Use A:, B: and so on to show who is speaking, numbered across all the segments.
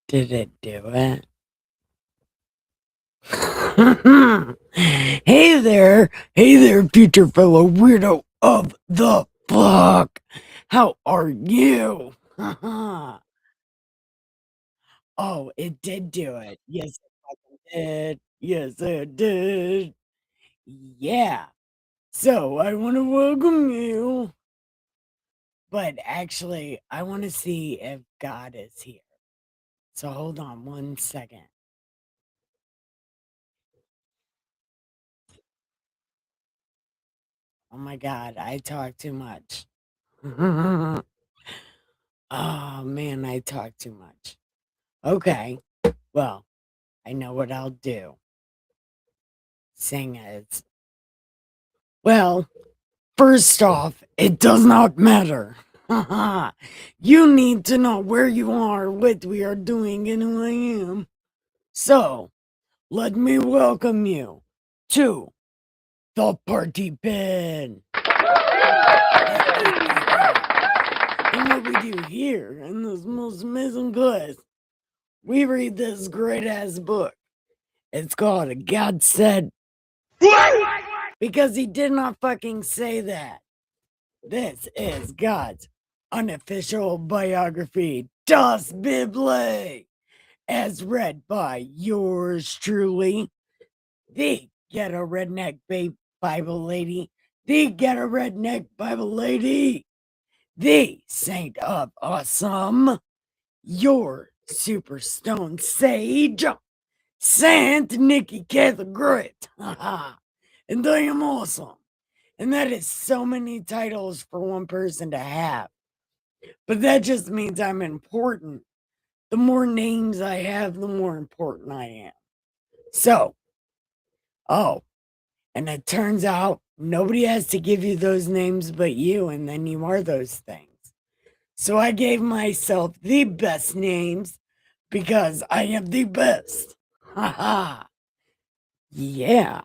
A: Did it do it? Hey there, future fellow weirdo of the block. How are you? Oh, it did do it. Yes, it fucking did. Yes, it did. Yeah. So I want to welcome you, but actually, I want to see if God is here. So hold on one second. Oh my God, I talk too much. Oh man, I talk too much. Okay, well, I know what I'll do. Sing it. Well, first off, it does not matter. You need to know where you are, what we are doing, and who I am. So, let me welcome you to the party pin. And what we do here in this most amazing place, we read this great ass book. It's called God Said because he did not fucking say that. This is God's unofficial biography, Das Bible, as read by yours truly, the Ghetto Redneck Bible Lady, the Ghetto Redneck Bible Lady, the Saint of Awesome, your Super Stone Sage, Saint Nikki Catholic Great, and I am awesome. And that is so many titles for one person to have. But that just means I'm important. The more names I have, the more important I am. So, oh, and it turns out nobody has to give you those names but you, and then you are those things. So I gave myself the best names because I am the best. Haha. Yeah.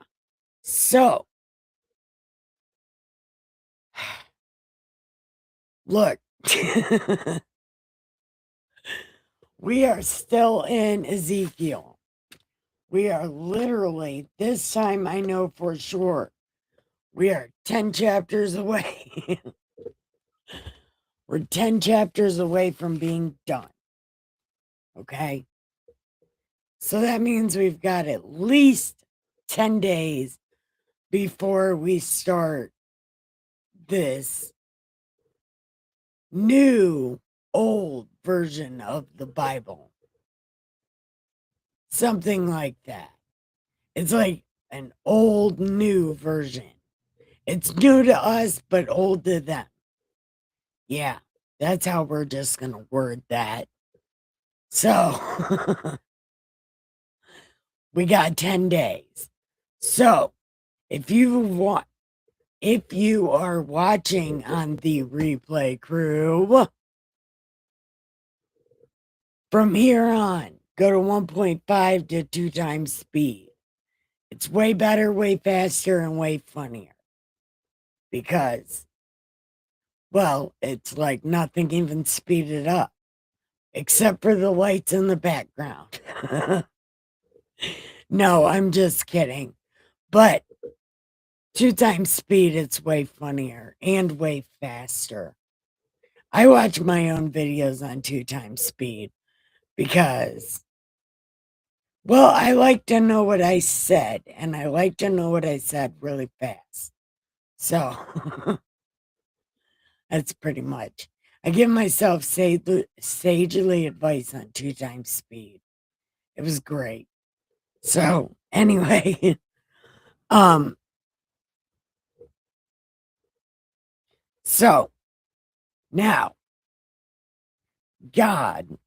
A: So, look. We are still in Ezekiel. We are literally, this time I know for sure, we are 10 chapters away. We're 10 chapters away from being done. Okay? So that means we've got at least 10 days before we start this new old version of the Bible. Something like that. It's like an old new version. It's new to us, but old to them. Yeah, that's how we're just going to word that. So we got 10 days. So if if you are watching on the replay crew, from here on, go to 1.5 to 2 times speed. It's way better, way faster, and way funnier. Because, well, it's like nothing even speeded up, except for the lights in the background. No, I'm just kidding. But 2 times speed, it's way funnier and way faster. I watch my own videos on 2 times speed because, well, I like to know what I said, and I like to know what I said really fast. So that's pretty much. I give myself sagely advice on 2 times speed. It was great. So anyway, um, so now God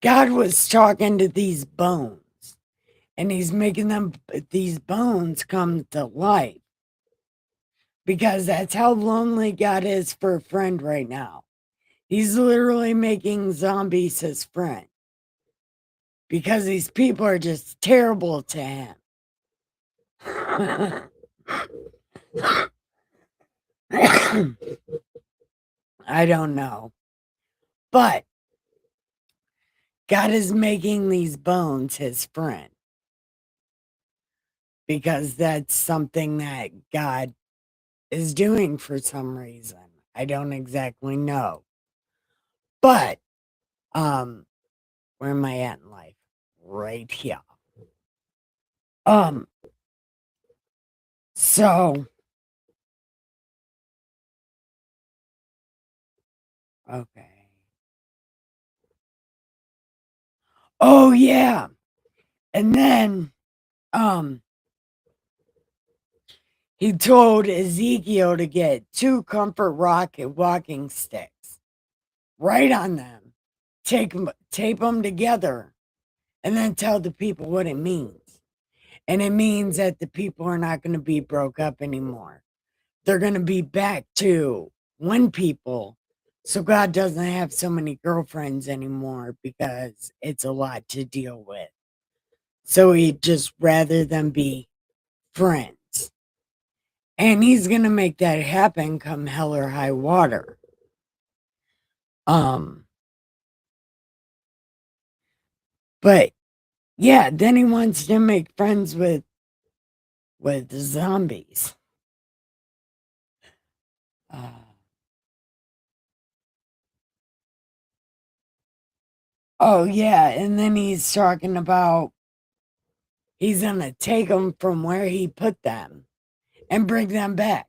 A: God was talking to these bones and he's making these bones come to life because that's how lonely God is for a friend right now. He's literally making zombies his friend because these people are just terrible to him. I don't know. But God is making these bones his friend because that's something that God is doing for some reason. I don't exactly know. But where am I at in life? Right here. Um so okay. Oh yeah. And then um he told Ezekiel to get 2 comfort rocket walking sticks. Write on them. Tape them together and then tell the people what it means. And it means that the people are not going to be broke up anymore. They're going to be back to one people. So God doesn't have so many girlfriends anymore because it's a lot to deal with. So he'd just rather them be friends. And he's going to make that happen come hell or high water. But yeah, then he wants to make friends with the zombies. Oh yeah, and then he's talking about he's gonna take them from where he put them and bring them back.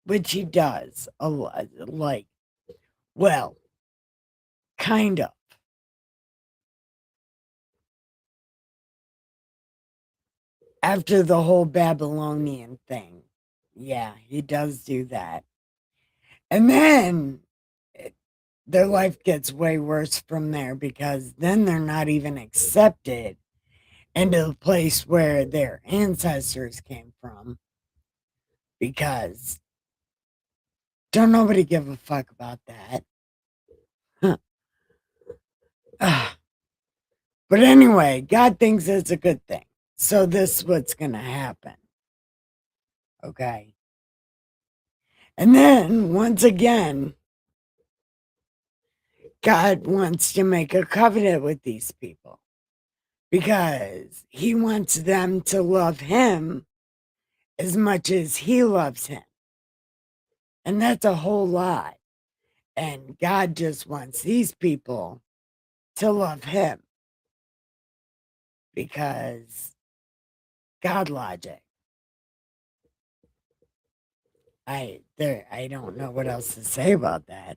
A: Which he does a lot, like, well, kind of. After the whole Babylonian thing, yeah, he does do that, and then their life gets way worse from there because then they're not even accepted into the place where their ancestors came from because don't nobody give a fuck about that. But anyway, God thinks it's a good thing. So this is what's going to happen. Okay. And then once again, God wants to make a covenant with these people because he wants them to love him as much as he loves him. And that's a whole lot. And God just wants these people to love him because God logic. I don't know what else to say about that.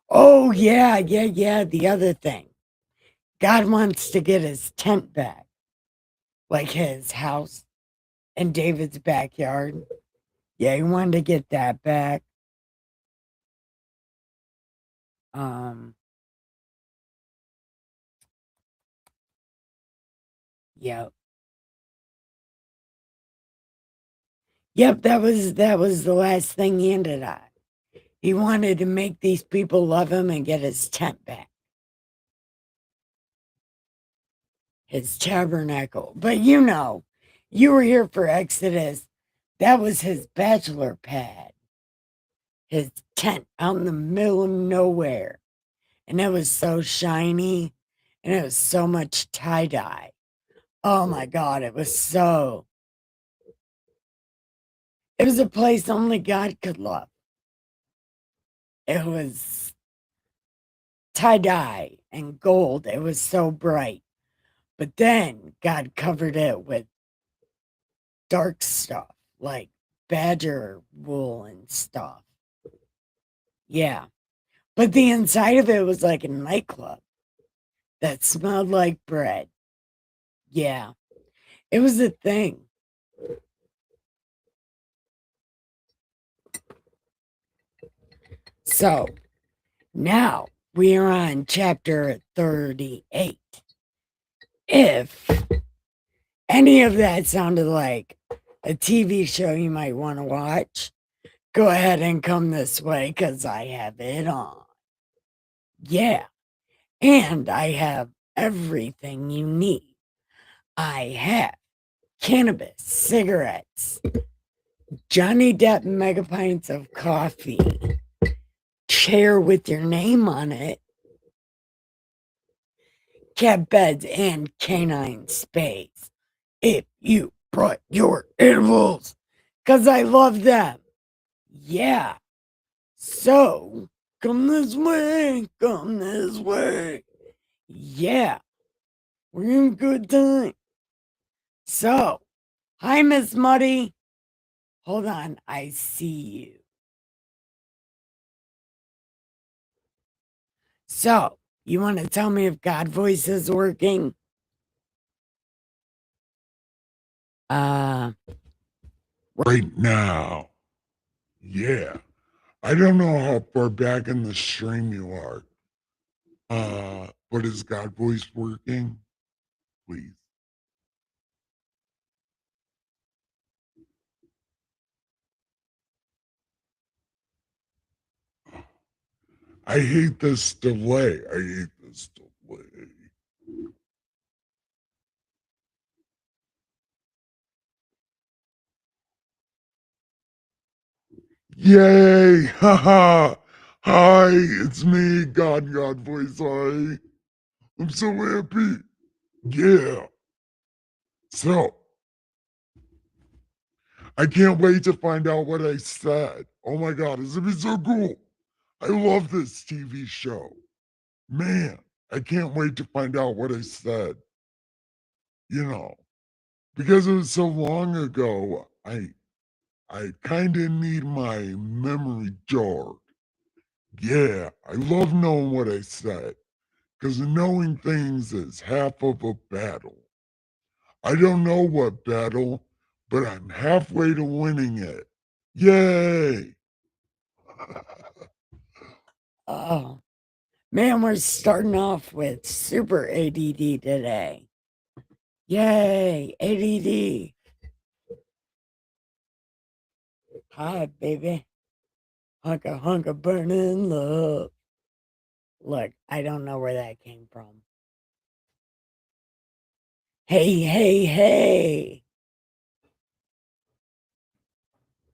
A: Oh yeah, the other thing. God wants to get his tent back. Like his house in David's backyard. Yeah, he wanted to get that back. Um Yep. Yep, that was the last thing he ended on. He wanted to make these people love him and get his tent back. His tabernacle. But you know, you were here for Exodus. That was his bachelor pad. His tent out in the middle of nowhere. And it was so shiny and it was so much tie-dye. Oh my God, it was so. It was a place only God could love. It was tie-dye and gold. It was so bright. But then God covered it with dark stuff like badger wool and stuff. Yeah. But the inside of it was like a nightclub that smelled like bread. Yeah. It was a thing. So now we are on chapter 38. If any of that sounded like a TV show you might want to watch, go ahead and come this way because I have it on. Yeah. And I have everything you need. I have cannabis, cigarettes, Johnny Depp mega pints of coffee, chair with your name on it, cat beds, and canine spades. If you brought your animals, 'cause I love them. Yeah. So, come this way, come this way. Yeah. We're in good time. So, hi, Miss Muddy. Hold on, I see you. So, you want to tell me if God voice is working? Uh,
B: Right now. Yeah. I don't know how far back in the stream you are. But is God voice working? Please. I hate this delay. I hate this delay. Yay! Haha! Hi, it's me, God voice. Hi. I'm so happy. Yeah. So, I can't wait to find out what I said. Oh my God, it's gonna be so cool. I love this TV show. Man, I can't wait to find out what I said. You know, because it was so long ago, I kind of need my memory jarred. Yeah, I love knowing what I said because knowing things is half of a battle. I don't know what battle, but I'm halfway to winning it. Yay!
A: oh, man, we're starting off with super ADD today. Yay, ADD. Hi, baby. Hunka hunka burning love. Look, I don't know where that came from. Hey, hey, hey.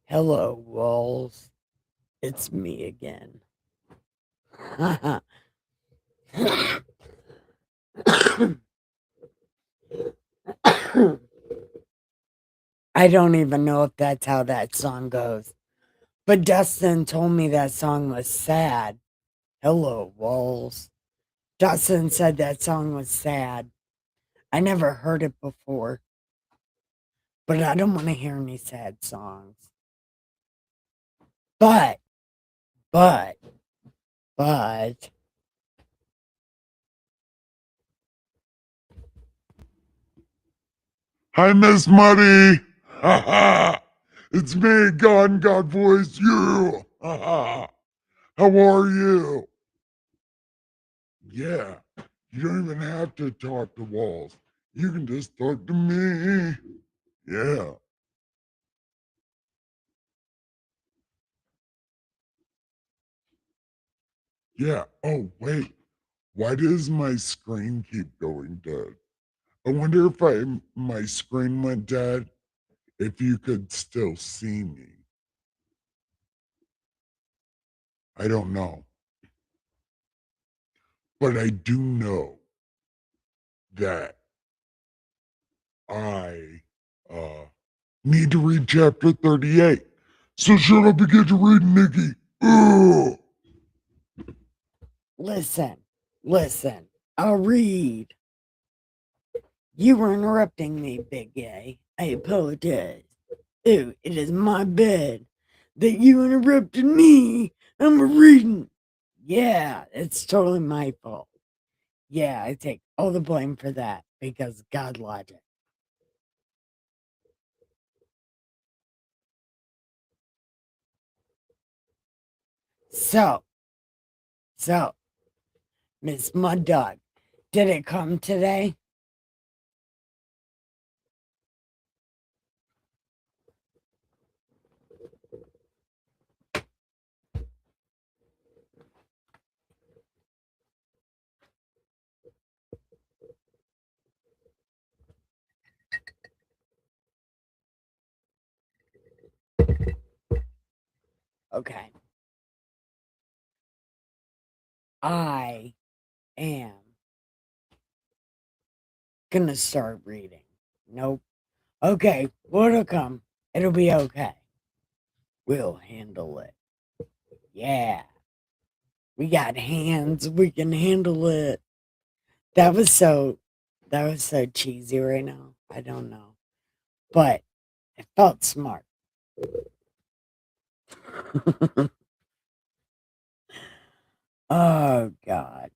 A: Hello, walls. It's me again. I don't even know if that's how that song goes. But Dustin told me that song was sad. Hello, walls. Dustin said that song was sad. I never heard it before. But I don't want to hear any sad songs. But, but, but,
B: Hi, Miss Muddy. Ha ha! It's me, God voice. You. Ha ha! How are you? Yeah, you don't even have to talk to walls. You can just talk to me. Yeah, yeah. Oh, wait. Why does my screen keep going dead? I wonder if my screen went dead, if you could still see me. I don't know. But I do know that I need to read chapter 38. So shut up and get to reading, Nikki. Ugh.
A: listen, listen. I'll read. You were interrupting me, Big Gay. I apologize. Oh, it is my bad that you interrupted me. I'm reading. Yeah, it's totally my fault. Yeah, I take all the blame for that because God logic. So, so, Miss Mud Dog, did it come today? Okay. I am gonna start reading. Nope. Okay, what'll come? It'll be okay. We'll handle it. Yeah. We got hands. We can handle it. That was so cheesy right now. I don't know. But it felt smart. Oh God.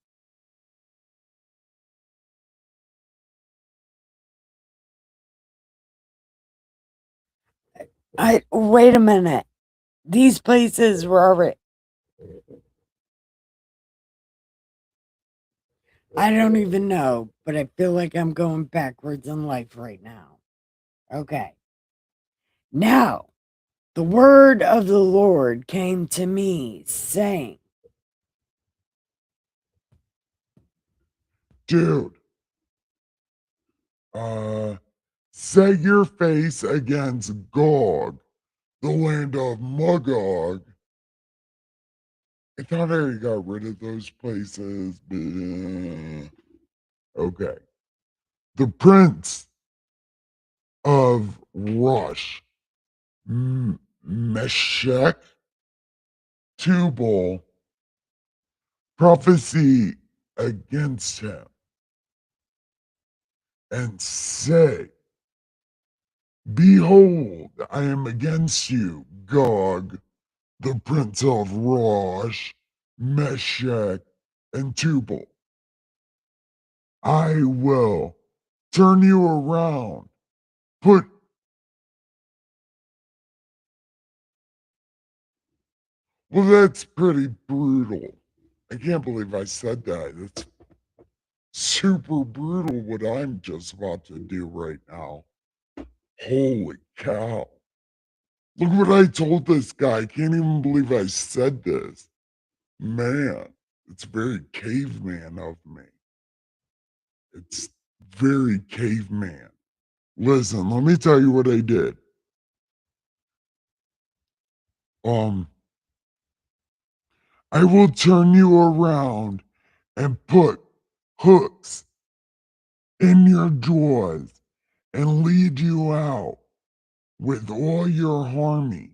A: I wait a minute. These places were already. I don't even know, but I feel like I'm going backwards in life right now. Okay. Now, the word of the Lord came to me, saying,
B: Dude, set your face against Gog, the land of Magog. I thought I already got rid of those places, but okay. The prince of Rush, Meshach, Tubal, prophecy against him, and say, Behold, I am against you, Gog, the prince of Rosh, Meshach, and Tubal. I will turn you around, put well, that's pretty brutal. I can't believe I said that. That's super brutal what I'm just about to do right now. Holy cow. Look what I told this guy. I can't even believe I said this. Man, it's very caveman of me. It's very caveman. Listen, let me tell you what I did. Um, I will turn you around and put hooks in your jaws and lead you out with all your army,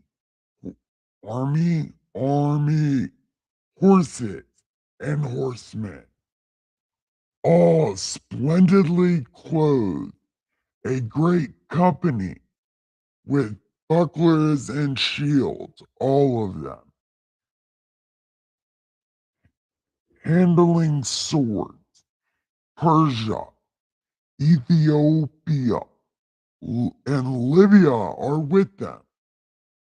B: horses, and horsemen, all splendidly clothed, a great company with bucklers and shields, all of them, handling swords, Persia, Ethiopia, and Libya are with them,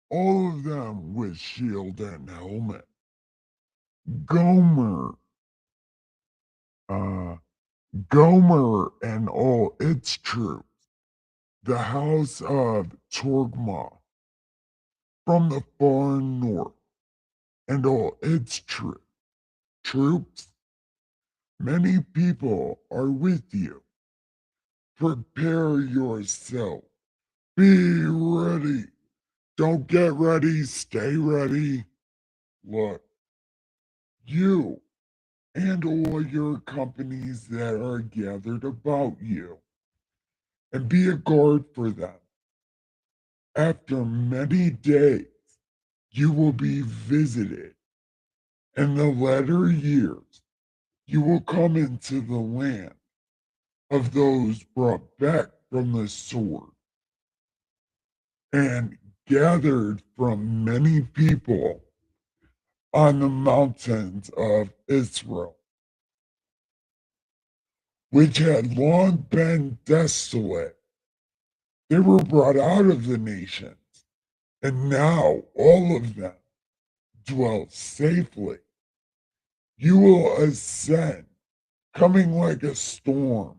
B: all of them with shield and helmet. Gomer, uh, Gomer and all its troops, the house of Torgma from the far north, and all its troops, many people are with you. Prepare yourself. Be ready. Don't get ready. Stay ready. Look, you and all your companies that are gathered about you, and be a guard for them. After many days, you will be visited. In the latter years, you will come into the land of those brought back from the sword and gathered from many people on the mountains of Israel, which had long been desolate. They were brought out of the nations, and now all of them dwell safely. You will ascend, coming like a storm,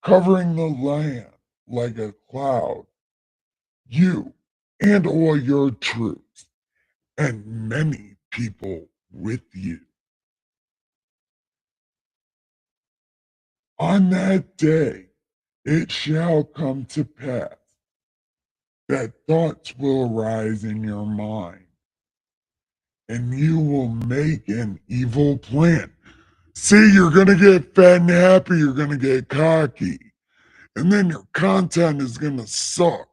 B: covering the land like a cloud. You and all your troops, and many people with you. On that day, it shall come to pass that thoughts will arise in your mind, and you will make an evil plan. See, you're going to get fat and happy, you're going to get cocky, and then your content is going to suck.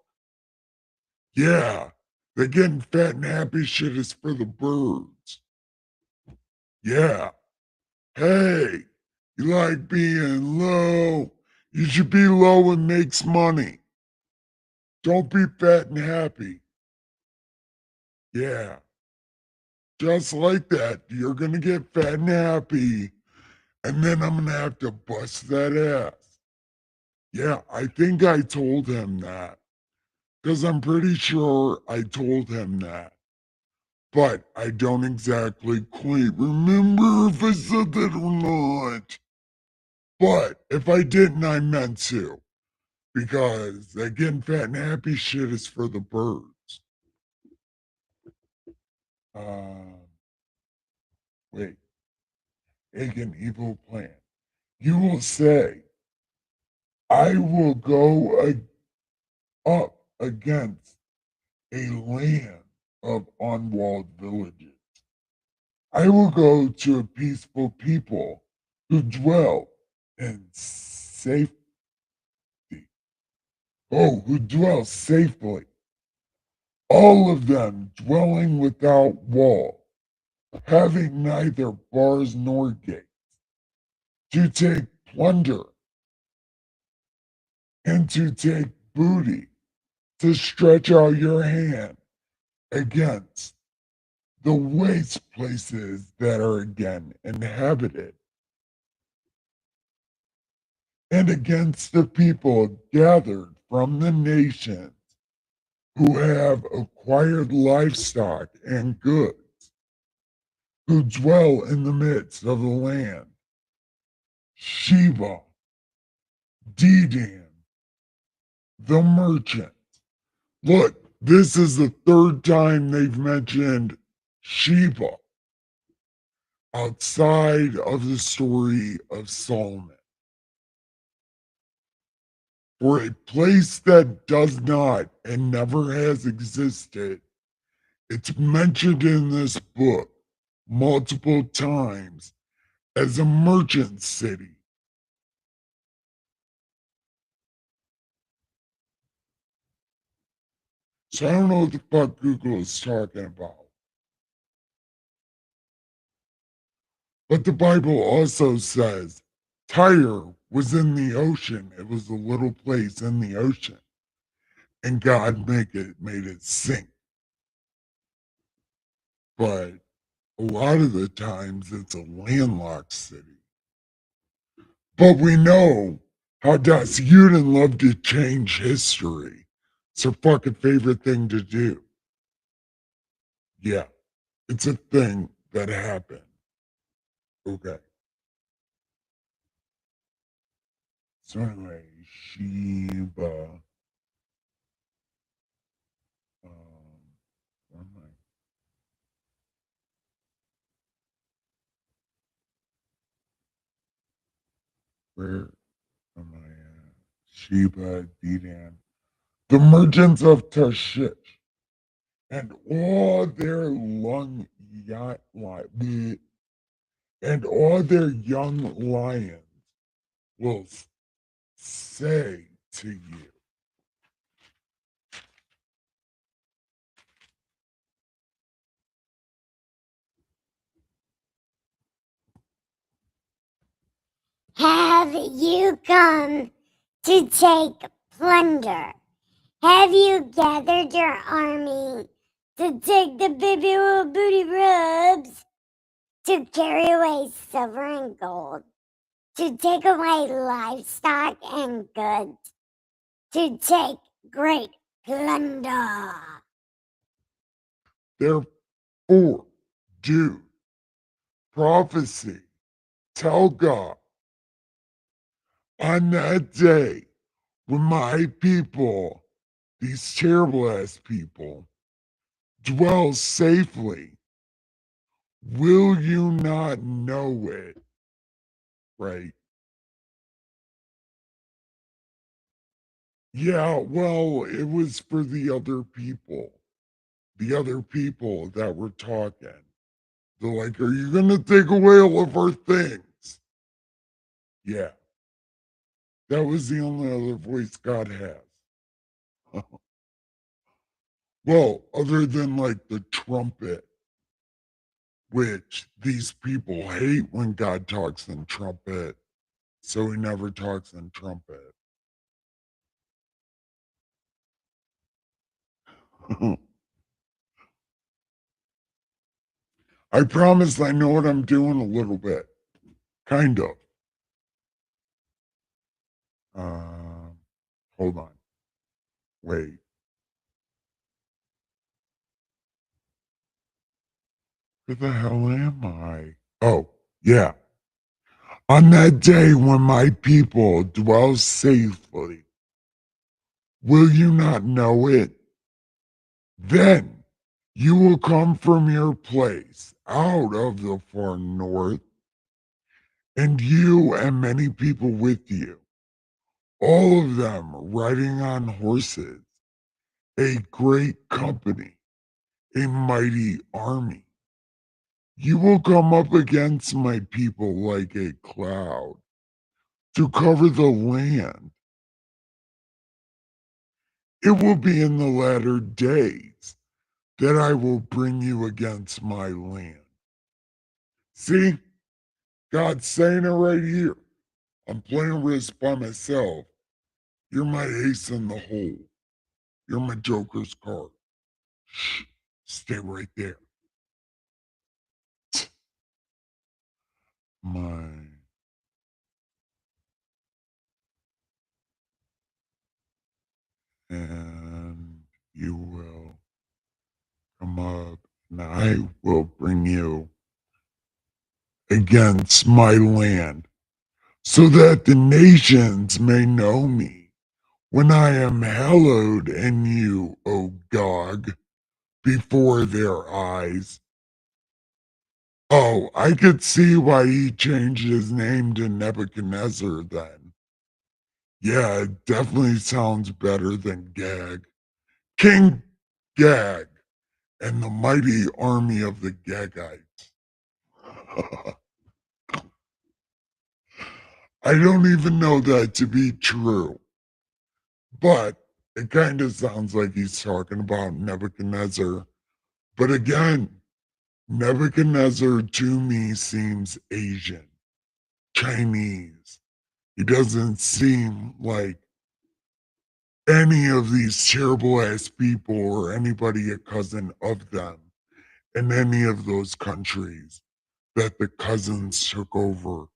B: Yeah, the getting fat and happy shit is for the birds. Yeah. Hey, you like being low? You should be low and makes money. Don't be fat and happy. Yeah. Just like that. You're going to get fat and happy, and then I'm going to have to bust that ass. Yeah, I think I told him that because I'm pretty sure I told him that. But I don't exactly quite remember if I said that or not. But if I didn't, I meant to. Because that getting fat and happy shit is for the birds. Uh, wait, make an evil plan. You will say, I will go up against a land of unwalled villages. I will go to a peaceful people who dwell in safety. Oh, who dwell safely. All of them dwelling without wall, having neither bars nor gates, to take plunder and to take booty, to stretch out your hand against the waste places that are again inhabited, and against the people gathered from the nations who have acquired livestock and goods, who dwell in the midst of the land. Sheba, Dedan, the merchant. Look, this is the third time they've mentioned Sheba outside of the story of Solomon. For a place that does not and never has existed, it's mentioned in this book multiple times as a merchant city. So I don't know what the fuck Google is talking about. But the Bible also says Tyre was in the ocean. It was a little place in the ocean. And God made it sink. But a lot of the times it's a landlocked city. But we know how Dasuden love to change history. It's her fucking favorite thing to do. Yeah, it's a thing that happened. Okay. So anyway, Sheba. Where am I? Where am I at? Sheba, Dedan. The merchants of Tarshish and all their and all their young lions will say to you,
C: Have you come to take plunder? Have you gathered your army to take the baby little booty rubs? To carry away silver and gold? To take away livestock and goods? To take great plunder?
B: therefore, do prophecy, tell God on that day when my people, these terrible ass people, dwell safely, will you not know it? Right? Yeah, well, it was for the other people that were talking. They're like, are you going to take away all of our things? Yeah. That was the only other voice God has. Well, other than like the trumpet, which these people hate when God talks in trumpet, so he never talks in trumpet. I promise I know what I'm doing a little bit. Kind of. Hold on. Wait. Where the hell am I? Oh, yeah. On that day when my people dwell safely, will you not know it? Then you will come from your place out of the far north, and you and many people with you, all of them riding on horses, a great company, a mighty army. You will come up against my people like a cloud to cover the land. It will be in the latter days that I will bring you against my land. See, God's saying it right here. I'm playing Risk by myself. You're my ace in the hole. You're my Joker's card. Shh, stay right there. My and you will come up, and I will bring you against my land, so that the nations may know me when I am hallowed in you, O Gog, before their eyes. Oh, I could see why he changed his name to Nebuchadnezzar then. Yeah, it definitely sounds better than Gag. King Gag and the mighty army of the Gagites. I don't even know that to be true, but it kind of sounds like he's talking about Nebuchadnezzar. But again, Nebuchadnezzar to me seems Asian, Chinese. He doesn't seem like any of these terrible ass people or anybody a cousin of them in any of those countries that the cousins took over.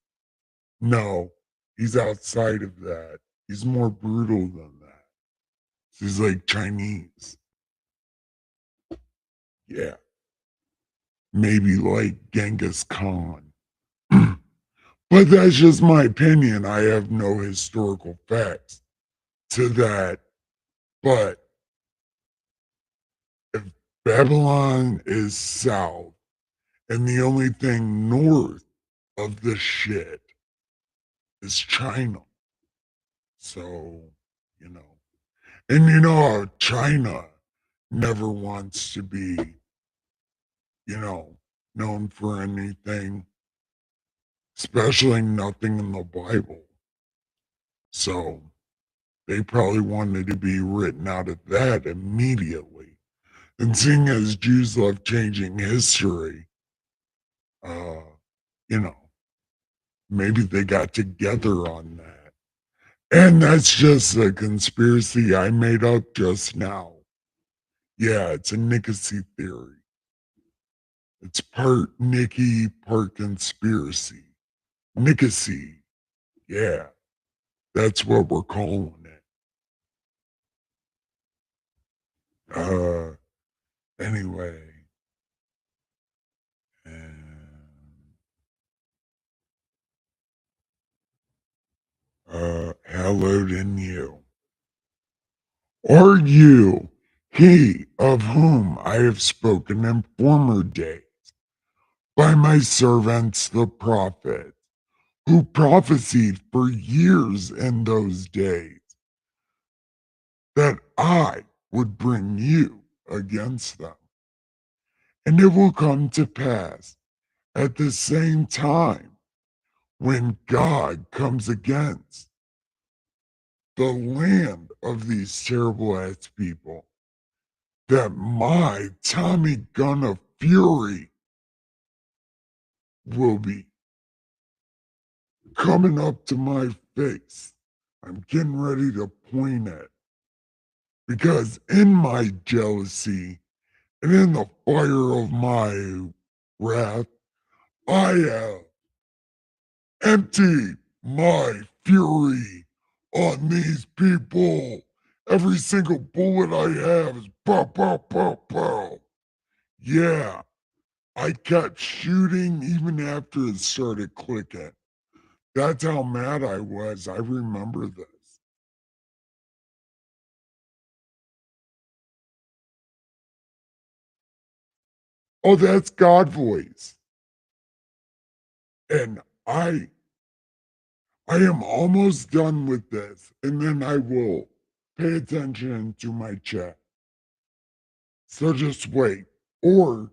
B: No, he's outside of that. He's more brutal than that. He's like Chinese. Yeah, maybe like Genghis Khan. But that's just my opinion. I have no historical facts to that. But if Babylon is south and the only thing north of the shit is China, so, you know, and you know how China never wants to be, you know, known for anything, especially nothing in the Bible. So they probably wanted to be written out of that immediately. And seeing as Jews love changing history, uh, you know, maybe they got together on that. And that's just a conspiracy I made up just now. Yeah, it's a Nicacy theory. It's part Nikki, part conspiracy. Nicacy. Yeah, that's what we're calling it. Anyway. Hallowed in you. Are you he of whom I have spoken in former days by my servants the prophets, who prophesied for years in those days that I would bring you against them? And it will come to pass at the same time, when God comes against the land of these terrible ass people, that my Tommy gun of fury will be coming up to my face. I'm getting ready to point it. Because in my jealousy and in the fire of my wrath, I have emptied my fury on these people. Every single bullet I have is pow, pow, pow, pow. Yeah, I kept shooting even after it started clicking. That's how mad I was. I remember this. Oh, that's God voice. And I am almost done with this, and then I will pay attention to my chat. So just wait. Or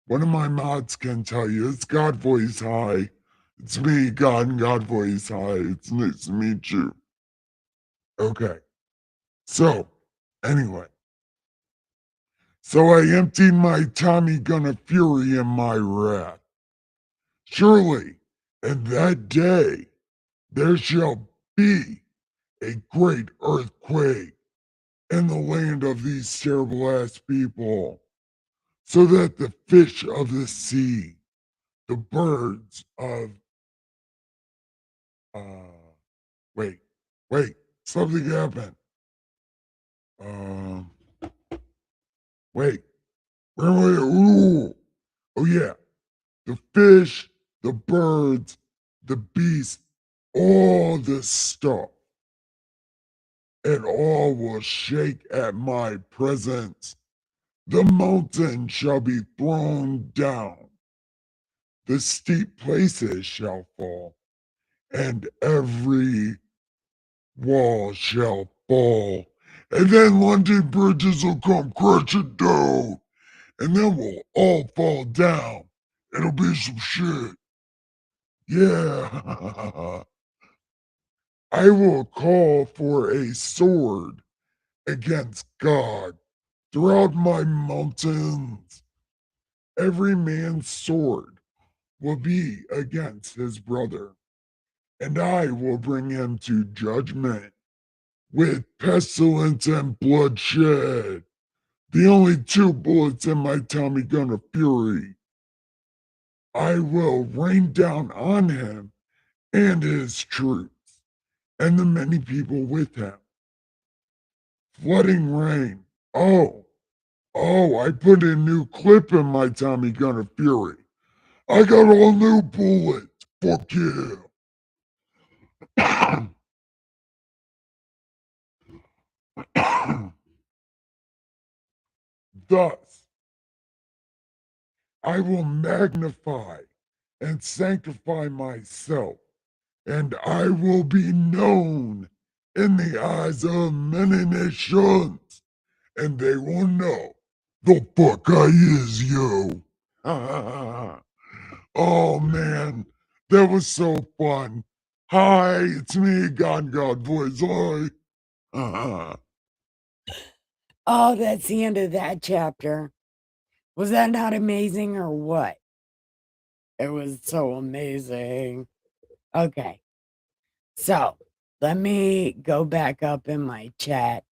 B: one of my mods can tell you it's God voice. Hi. It's me, God and God voice. Hi. It's nice to meet you. Okay. So, anyway. So I emptied my Tommy gun of fury in my wrath. Surely, in that day, there shall be a great earthquake in the land of these terrible ass people, so that the fish of the sea, the birds of, wait, wait, something happened. Um, wait, where was it? Ooh, oh yeah, the fish, the birds, the beasts, all this stuff, and all will shake at my presence. The mountain shall be thrown down, the steep places shall fall, and every wall shall fall. And then London bridges will come crashing down, and then we'll all fall down. It'll be some shit. Yeah. I will call for a sword against God throughout my mountains. Every man's sword will be against his brother, and I will bring him to judgment with pestilence and bloodshed. The only two bullets in my Tommy gun of fury. I will rain down on him and his troops, and the many people with him. Flooding rain. Oh, I put a new clip in my Tommy gun of fury. I got all new bullets. Fuck yeah. Thus, I will magnify and sanctify myself, and I will be known in the eyes of many nations, and they will know the fuck I is, yo. Oh man, that was so fun. Hi, it's me, God voice. Hi.
A: Oh, that's the end of that chapter. Was that not amazing or what? It was so amazing. Okay. So let me go back up in my chat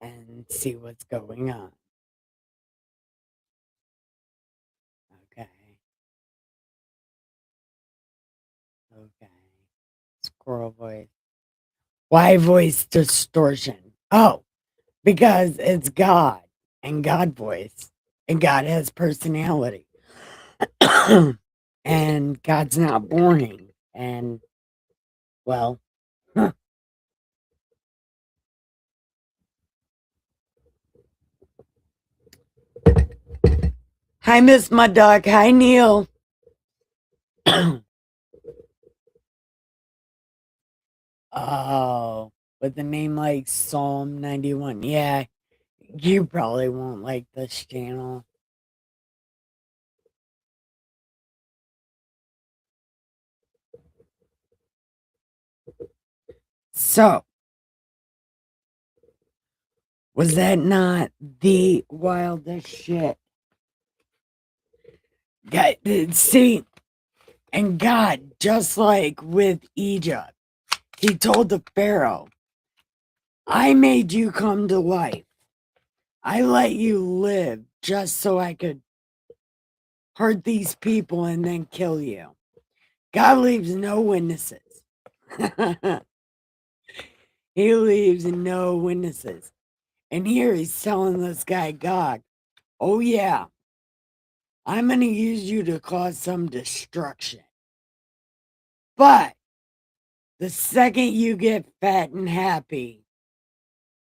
A: and see what's going on. Okay. Okay. Squirrel voice. Why voice distortion? Oh, because it's God and God voice, and God has personality. And God's not boring. And, well, huh. Hi, Miss Mud Dog. Hi, Neil. Oh, with a name like Psalm 91. Yeah, you probably won't like this channel. So, was that not the wildest shit? God, see, and God, just like with Egypt, he told the Pharaoh, I made you come to life. I let you live just so I could hurt these people and then kill you. God leaves no witnesses. He leaves no witnesses. And here he's telling this guy, God, oh yeah, I'm going to use you to cause some destruction. But the second you get fat and happy,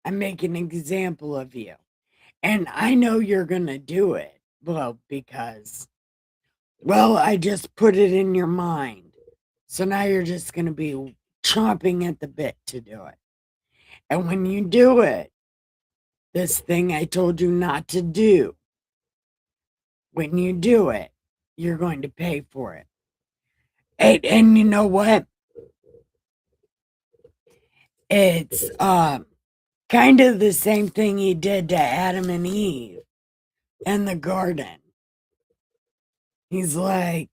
A: I make an example of you. And I know you're going to do it. Well, because, well, I just put it in your mind. So now you're just going to be chomping at the bit to do it. And when you do it, this thing I told you not to do, when you do it, you're going to pay for it. And you know what? It's kind of the same thing he did to Adam and Eve in the garden. He's like,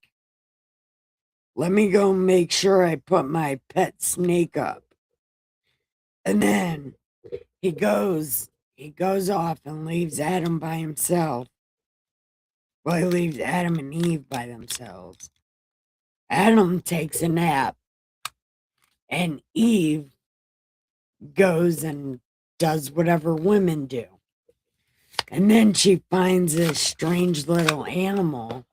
A: let me go make sure I put my pet snake up. And then he goes off and leaves Adam by himself. Well, he leaves Adam and Eve by themselves. Adam takes a nap, and Eve goes and does whatever women do. And then she finds this strange little animal,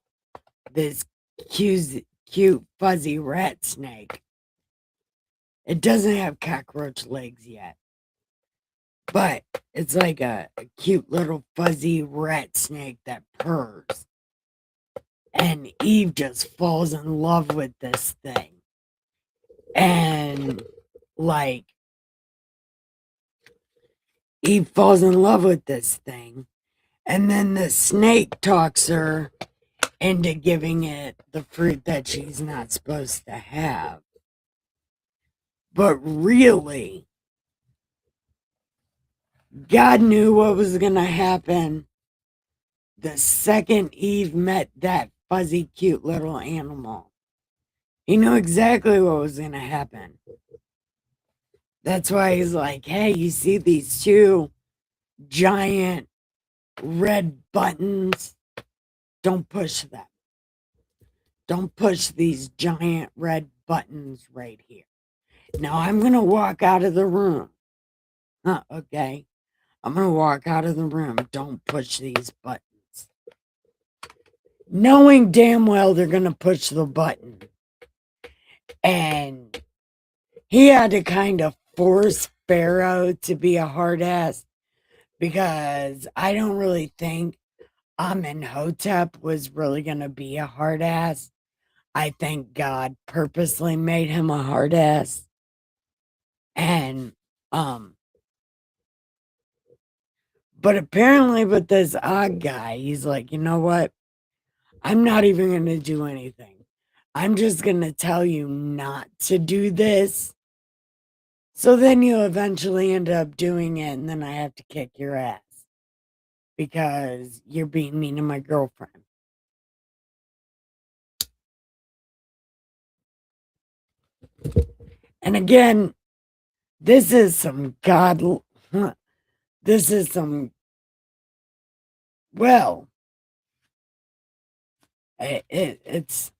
A: this cute fuzzy rat snake. It doesn't have cockroach legs yet, but it's like a cute little fuzzy rat snake that purrs. And Eve just falls in love with this thing. And like, Eve falls in love with this thing. And then the snake talks her into giving it the fruit that she's not supposed to have. But really, God knew what was going to happen the second Eve met that fuzzy, cute little animal. He knew exactly what was going to happen. That's why he's like, hey, you see these two giant red buttons? Don't push them. Don't push these giant red buttons right here. Now I'm going to walk out of the room. Okay. I'm going to walk out of the room. Don't push these buttons. Knowing damn well they're going to push the button. And he had to kind of force Pharaoh to be a hard ass, because I don't really think Amenhotep was really going to be a hard ass. I think God purposely made him a hard ass. And, but apparently with this odd guy, he's like, you know what? I'm not even going to do anything. I'm just going to tell you not to do this. So then you eventually end up doing it, and then I have to kick your ass because you're being mean to my girlfriend. And again, this is some this is some, well, it's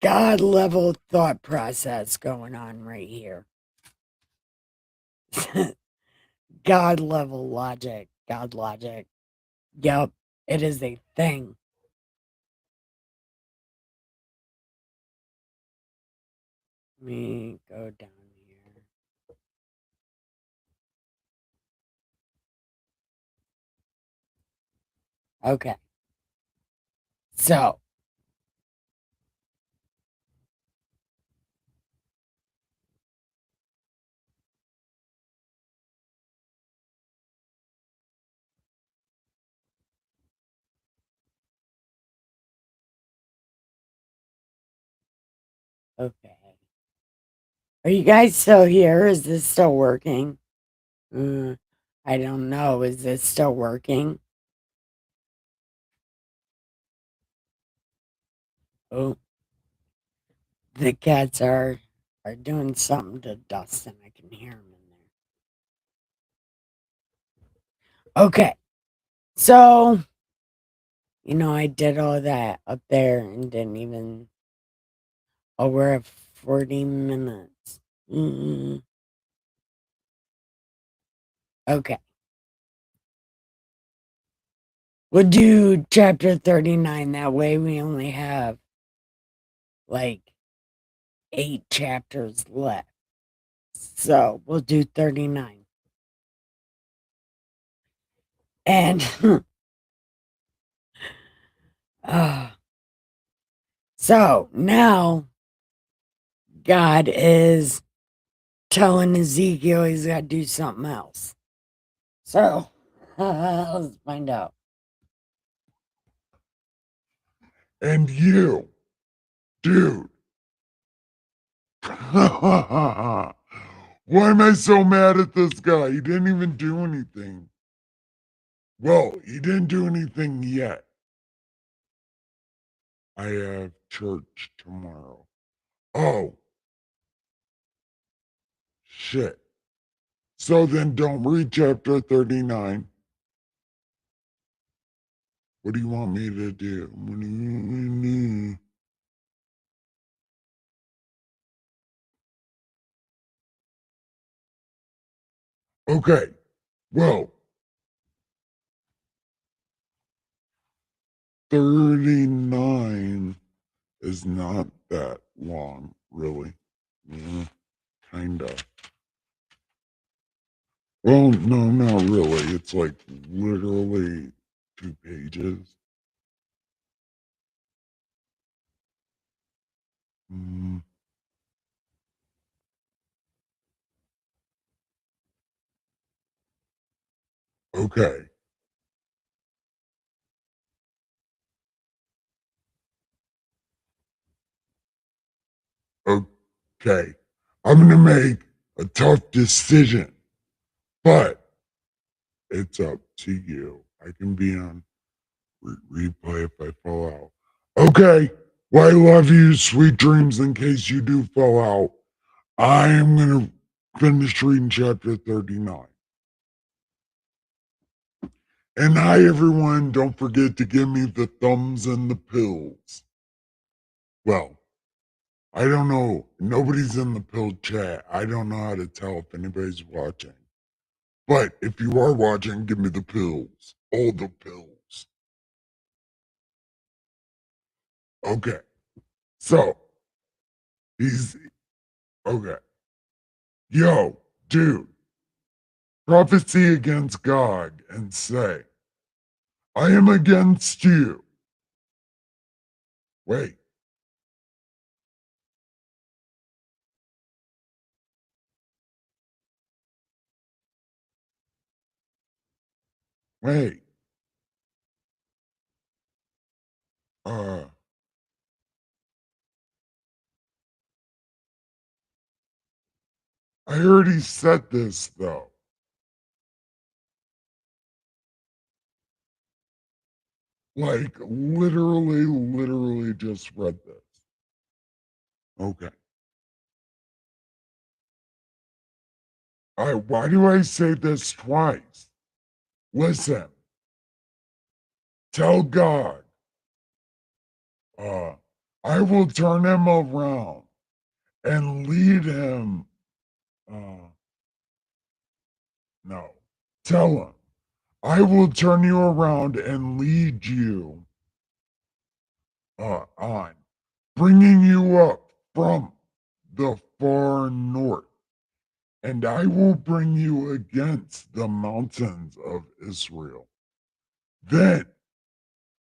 A: God level thought process going on right here. God level logic, God logic. Yep, it is a thing. Let me go down here. Okay. So, okay. Are you guys still here? Is this still working? I don't know. Is this still working? Oh, the cats are doing something to Dustin. I can hear him in there. Okay, so I did all that up there and didn't even. Oh, we're at 40 minutes. Okay. We'll do chapter 39. That way we only have like 8 chapters left. So we'll do 39. And so now God is telling Ezekiel he's got to do something else. So let's find out.
B: And you, dude. Why am I so mad at this guy? He didn't even do anything. Well, he didn't do anything yet. I have church tomorrow. Oh, shit. So then don't read chapter 39. What do you want me to do? Okay, well, 39 is not that long, really. Yeah, kinda. Well, no, not really. It's like literally 2 pages. Mm, okay, okay. I'm gonna make a tough decision, but it's up to you. I can be on replay if I fall out. Okay. Well, I love you. Sweet dreams in case you do fall out. I am going to finish reading chapter 39. And hi, everyone. Don't forget to give me the thumbs and the pills. Well, I don't know. Nobody's in the pill chat. I don't know how to tell if anybody's watching. But if you are watching, give me the pills. All the pills. Okay. So, he's okay. Yo, dude, prophecy against God and say, I am against you. Wait, wait. Uh, I already said this though. Like literally just read this. Okay. All right, why do I say this twice? Listen, tell God, uh, I will turn him around and lead him. No, tell him, I will turn you around and lead you on, bringing you up from the far north, and I will bring you against the mountains of Israel. Then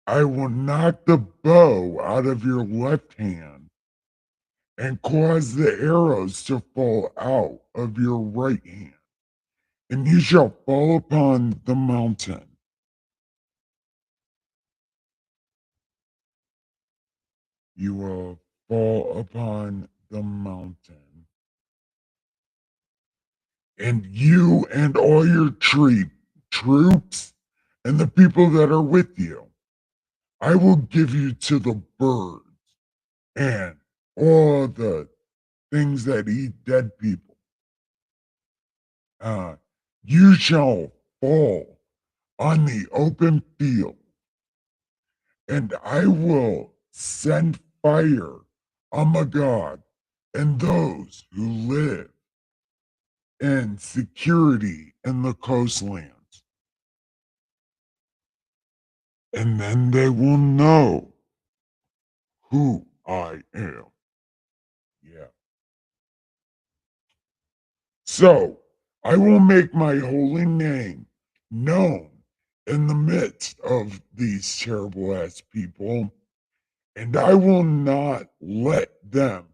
B: I will knock the bow out of your left hand and cause the arrows to fall out of your right hand, and you shall fall upon the mountain. You will fall upon the mountain. And you and all your troops and the people that are with you, I will give you to the birds and all the things that eat dead people. You shall fall on the open field, and I will send fire on Magog and those who live in security in the coastlands. And then they will know who I am. Yeah. So I will make my holy name known in the midst of these terrible ass people, and I will not let them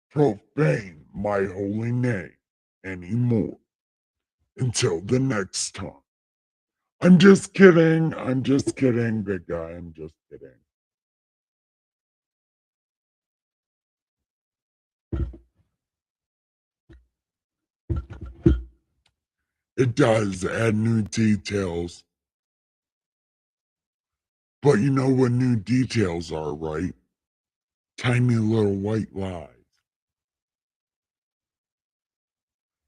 B: profane my holy name anymore until the next time. I'm just kidding. I'm just kidding, big guy. I'm just kidding. It does add new details. But you know what new details are, right? Tiny little white lies.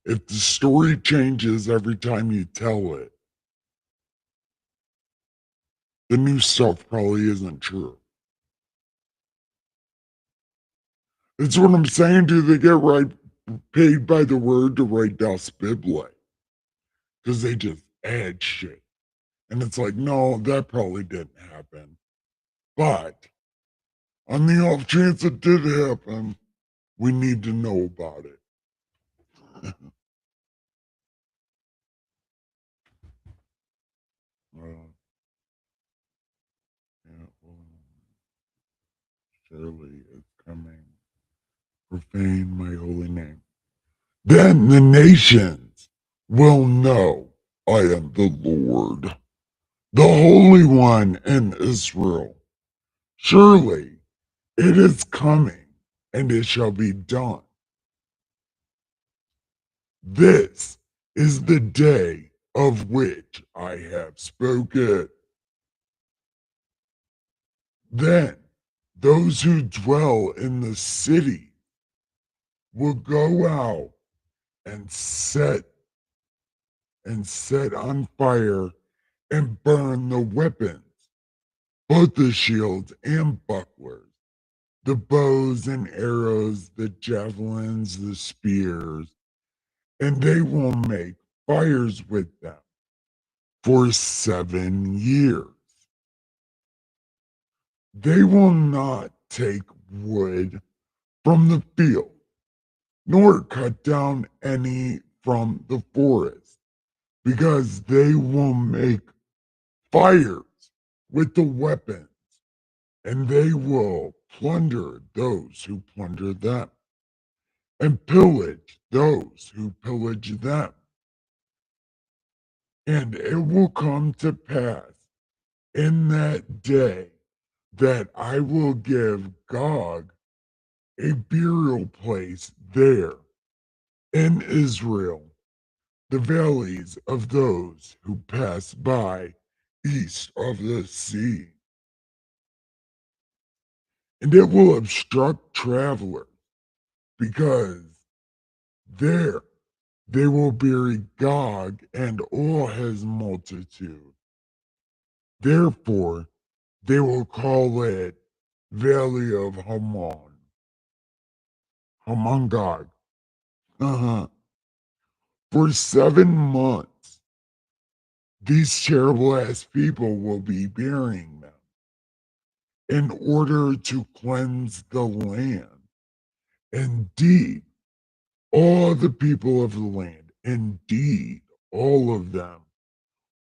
B: If the story changes every time you tell it, the new stuff probably isn't true. That's what I'm saying. Do they get paid by the word to write Das Bible? Because they just add shit. And it's like, no, that probably didn't happen. But on the off chance it did happen, we need to know about it. Well, yeah, well, surely it's coming. Profane my holy name. Then the nations will know I am the Lord, the Holy One in Israel. Surely it is coming, and it shall be done. This is the day of which I have spoken. Then those who dwell in the city will go out and set on fire and burn the weapons, both the shields and bucklers, the bows and arrows, the javelins, the spears, and they will make fires with them for 7 years. They will not take wood from the field, nor cut down any from the forest, because they will make fires with the weapons, and they will plunder those who plunder them, and pillage those who pillage them. And it will come to pass in that day that I will give Gog a burial place there in Israel, the valleys of those who pass by east of the sea. And it will obstruct travelers, because there they will bury Gog and all his multitude. Therefore, they will call it Valley of Hamon Gog. For 7 months, these terrible ass people will be burying them in order to cleanse the land. Indeed, all the people of the land, indeed, all of them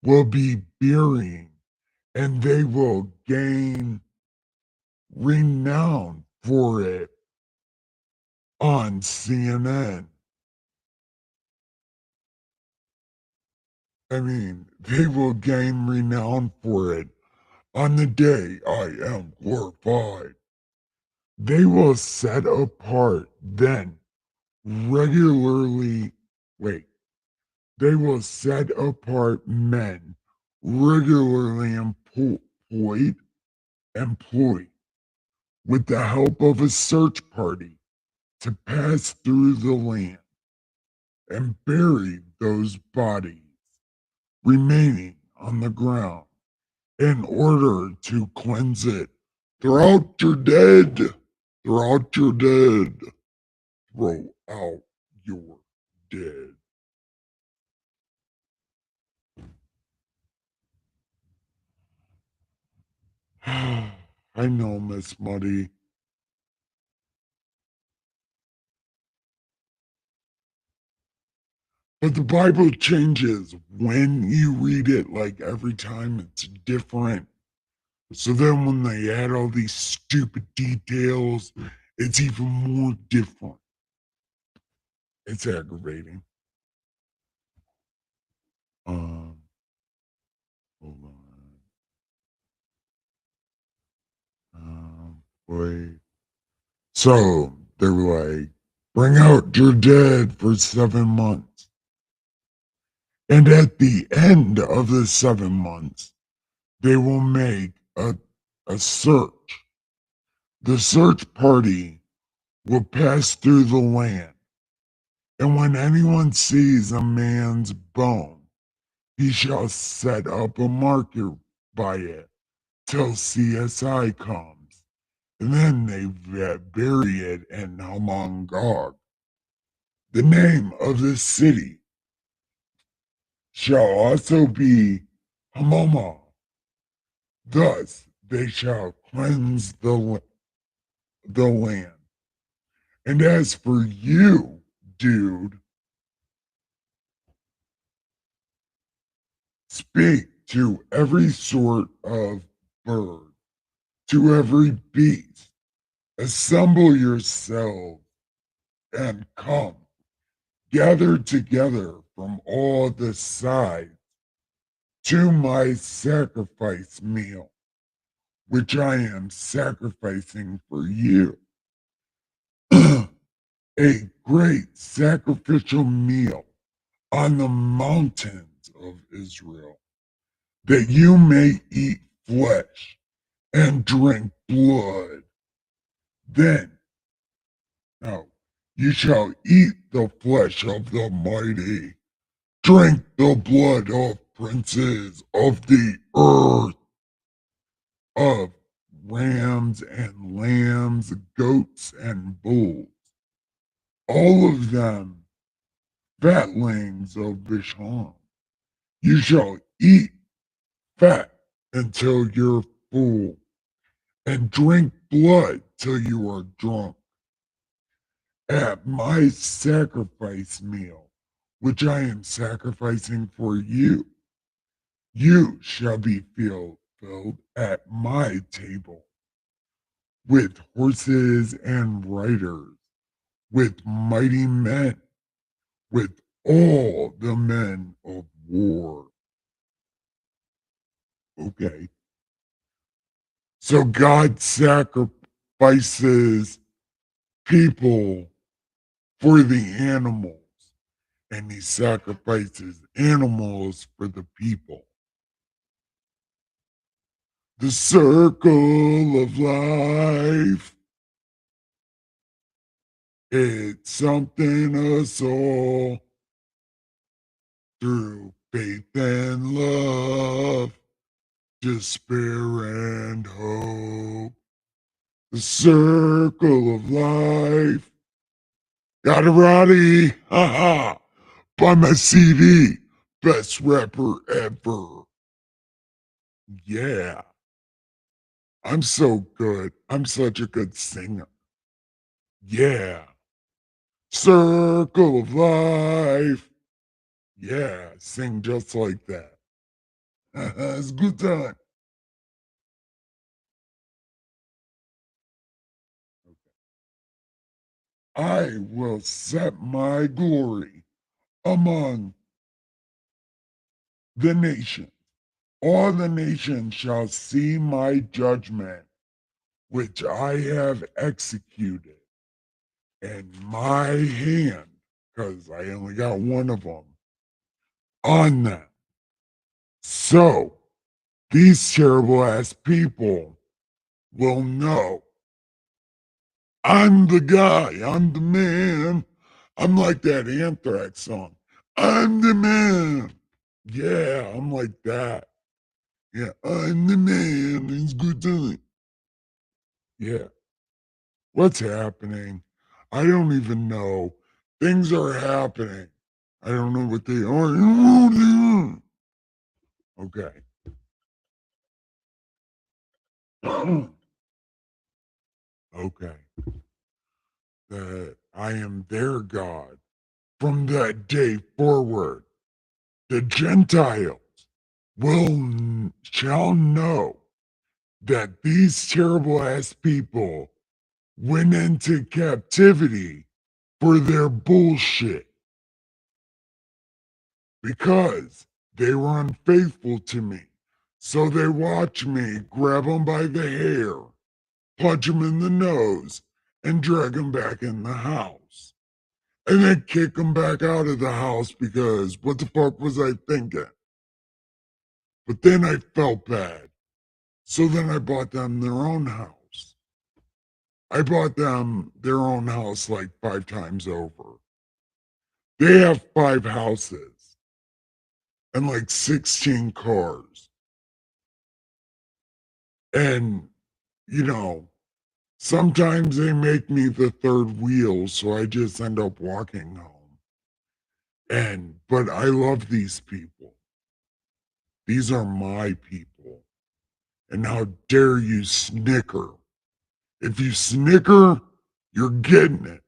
B: will be burying, and they will gain renown for it on CNN. I mean, they will gain renown for it on the day I am glorified. They will set apart then regularly, wait, They will set apart men regularly employed with the help of a search party to pass through the land and bury those bodies remaining on the ground in order to cleanse it. Throw out your dead. Throw out your dead. Throw out your dead. I know, Miss Muddy. But the Bible changes when you read it, like every time it's different. So then when they add all these stupid details, it's even more different. It's aggravating. Um, Hold on. Wait. So they were like, bring out your dead for 7 months. And at the end of the 7 months, they will make a search. The search party will pass through the land. And when anyone sees a man's bone, he shall set up a marker by it till CSI comes. And then they bury it in Hamongog. The name of the city shall also be Hamoma. Thus they shall cleanse the land. And as for you, dude, speak to every sort of bird, to every beast. Assemble yourselves and come. Gather together from all the sides to my sacrifice meal, which I am sacrificing for you. A great sacrificial meal on the mountains of Israel, that you may eat flesh and drink blood. Then, now, you shall eat the flesh of the mighty, drink the blood of princes of the earth, of rams and lambs, goats and bulls, all of them fatlings of Bashan. You shall eat fat until you're full, and drink blood till you are drunk. At my sacrifice meal, which I am sacrificing for you, you shall be filled at my table with horses and riders, with mighty men, with all the men of war. Okay. So God sacrifices people for the animals, and he sacrifices animals for the people. The circle of life. It's something us all through faith and love, despair and hope. The circle of life. Got it, Roddy. Ha ha. Buy my CD. Best rapper ever. Yeah. I'm so good. I'm such a good singer. Yeah. Circle of life. Yeah. Sing just like that. It's a good time. I will set my glory among the nations. All the nations shall see my judgment, which I have executed in my hand, because I only got one of them. on them. So these terrible ass people will know I'm the guy, I'm the man. I'm like that Anthrax song. I'm the man. Yeah, I'm like that. Yeah, I'm the man. It's good time. Yeah. What's happening? I don't even know. Things are happening. I don't know what they are. Okay. Okay. That I am their God. From that day forward, the Gentiles shall know that these terrible ass people went into captivity for their bullshit because they were unfaithful to me. So they watch me grab them by the hair, punch them in the nose, and drag them back in the house. And then kick them back out of the house because what the fuck was I thinking? But then I felt bad. So then I bought them their own house. I bought them their own house like 5 times over. They have 5 houses and like 16 cars. And, you know, sometimes they make me the third wheel, so I just end up walking home. But I love these people. These are my people. And how dare you snicker? If you snicker, you're getting it.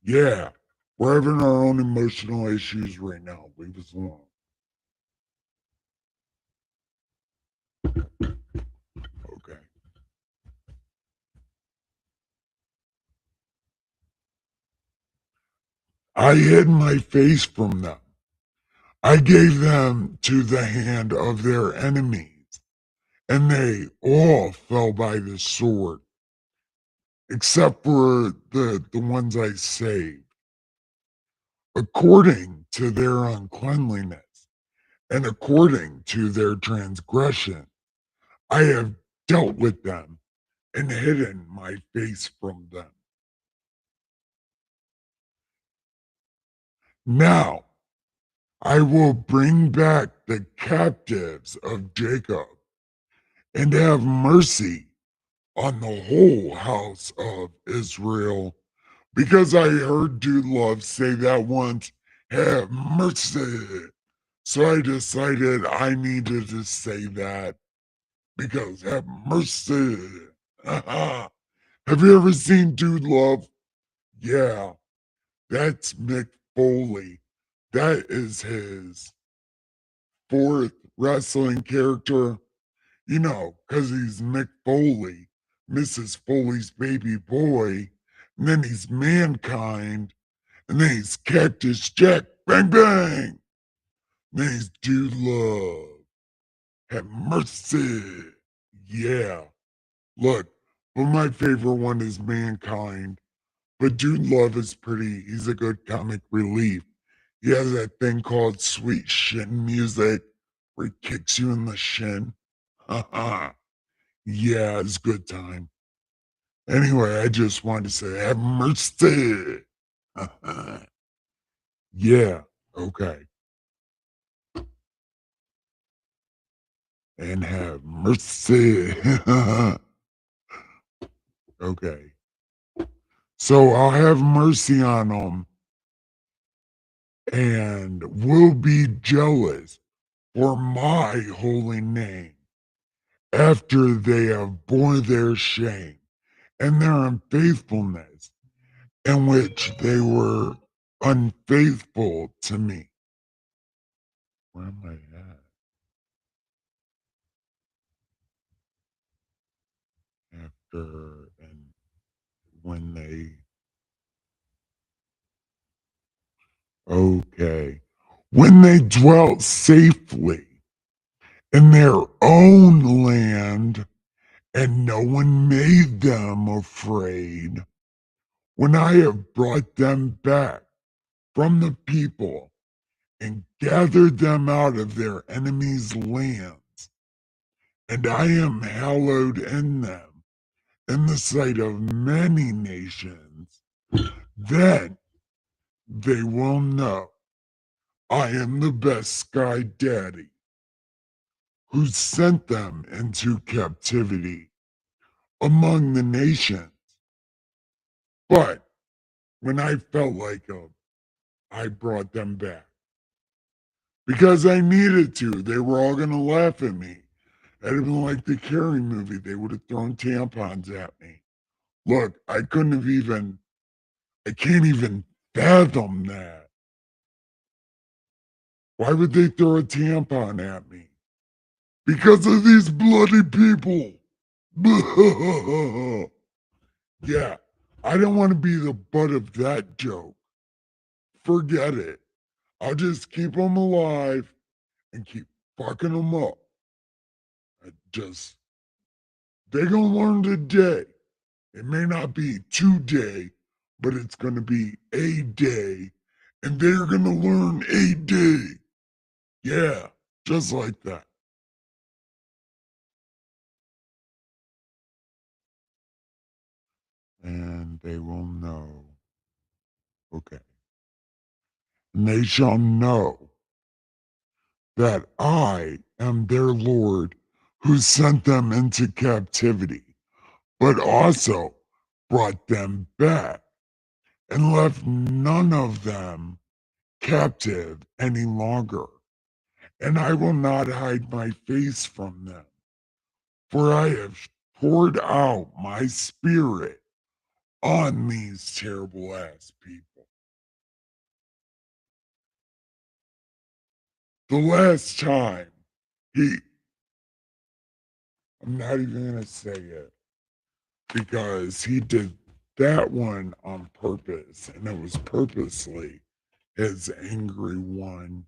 B: Yeah. We're having our own emotional issues right now. Leave us alone. Okay. I hid my face from them. I gave them to the hand of their enemies, and they all fell by the sword, except for the ones I saved. According to their uncleanliness, and according to their transgression, I have dealt with them and hidden my face from them. Now I will bring back the captives of Jacob and have mercy on the whole house of Israel, because I heard Dude Love say that once, have mercy. So I decided I needed to say that because have mercy. Have you ever seen Dude Love? Yeah, that's Mick Foley. That is his fourth wrestling character, you know, because he's Mick Foley, Mrs. Foley's baby boy, and then he's Mankind, and then he's Cactus Jack, bang bang, and then he's Dude Love, have mercy, yeah. Look, but my favorite one is Mankind, but Dude Love is he's a good comic relief. He has that thing called sweet shin music where he kicks you in the shin. Yeah, it's good time. Anyway, I just wanted to say, have mercy. Yeah, okay. And have mercy. Okay. So I'll have mercy on them and will be jealous for my holy name after they have borne their shame and their unfaithfulness, in which they were unfaithful to me. Where am I at? After and when they. Okay. When they dwelt safely in their own land and no one made them afraid, when I have brought them back from the people and gathered them out of their enemies' lands, and I am hallowed in them in the sight of many nations. Then they will know I am the best sky daddy who sent them into captivity among the nations. But when I felt like them, I brought them back because I needed to. They were all going to laugh at me. It'd have been like the Carrie movie. They would have thrown tampons at me. Look, I can't even fathom that. Why would they throw a tampon at me? Because of these bloody people. Yeah, I don't want to be the butt of that joke. Forget it. I'll just keep them alive and keep fucking them up. They're going to learn today. It may not be today, but it's going to be a day. And they're going to learn a day. Yeah, just like that. And they will know. Okay. And they shall know that I am their Lord who sent them into captivity, but also brought them back and left none of them captive any longer. And I will not hide my face from them, for I have poured out my spirit on these terrible ass people. The last time I'm not even going to say it because he did that one on purpose and it was purposely his angry one.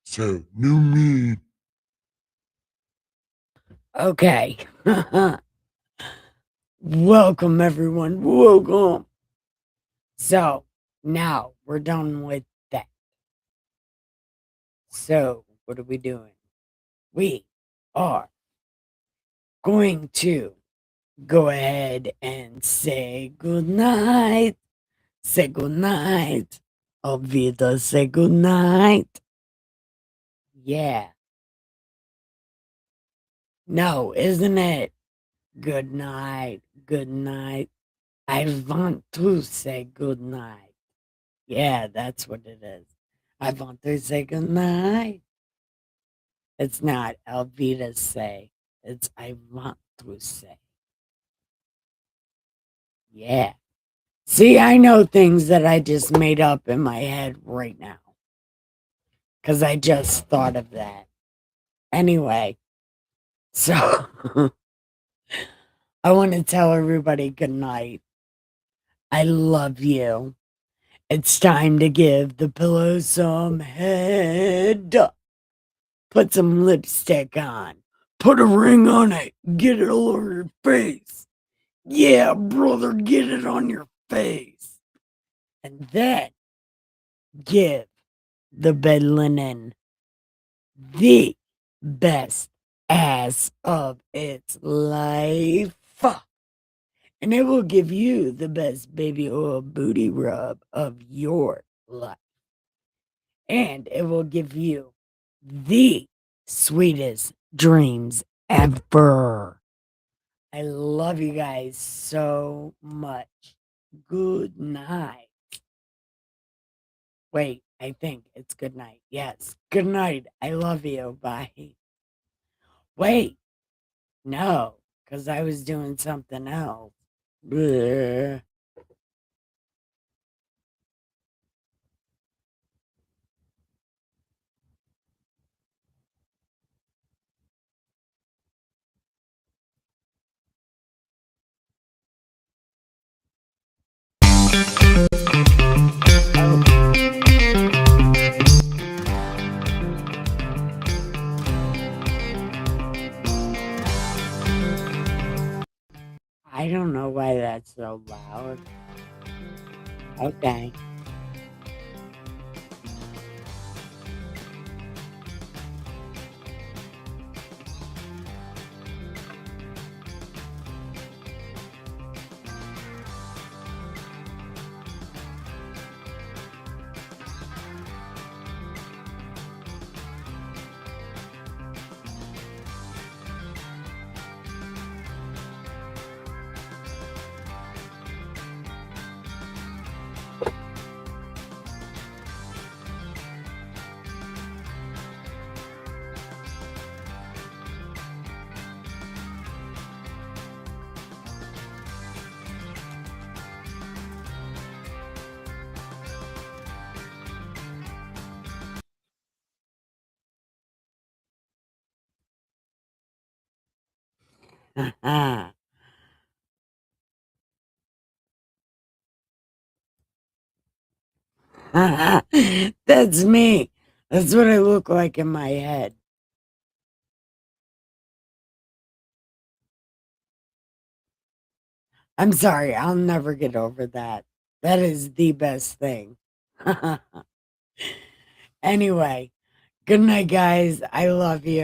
B: So, new me.
A: Okay. Welcome, everyone. Welcome. So, now we're done with that. So, what are we doing? We are going to go ahead and say good night. Say good night. Alvida, say good night. Yeah. No, isn't it? Good night. Good night. I want to say good night. Yeah, that's what it is. I want to say good night. It's not Alvida say. It's I want to say. Yeah. See, I know things that I just made up in my head right now. Because I just thought of that. Anyway, so I want to tell everybody good night. I love you. It's time to give the pillow some head. Put some lipstick on. Put a ring on it. Get it all over your face. Yeah, brother, get it on your face. And then give the bed linen the best ass of its life. And it will give you the best baby oil booty rub of your life. And it will give you the sweetest dreams ever. I love you guys so much. Good night. Wait, I think it's good night. Yes, good night. I love you. Bye. Wait, no, because I was doing something else. Bleh. I don't know why that's so loud. Okay. That's me. That's what I look like in my head. I'm sorry, I'll never get over that. That is the best thing. Anyway, good night, guys. I love you.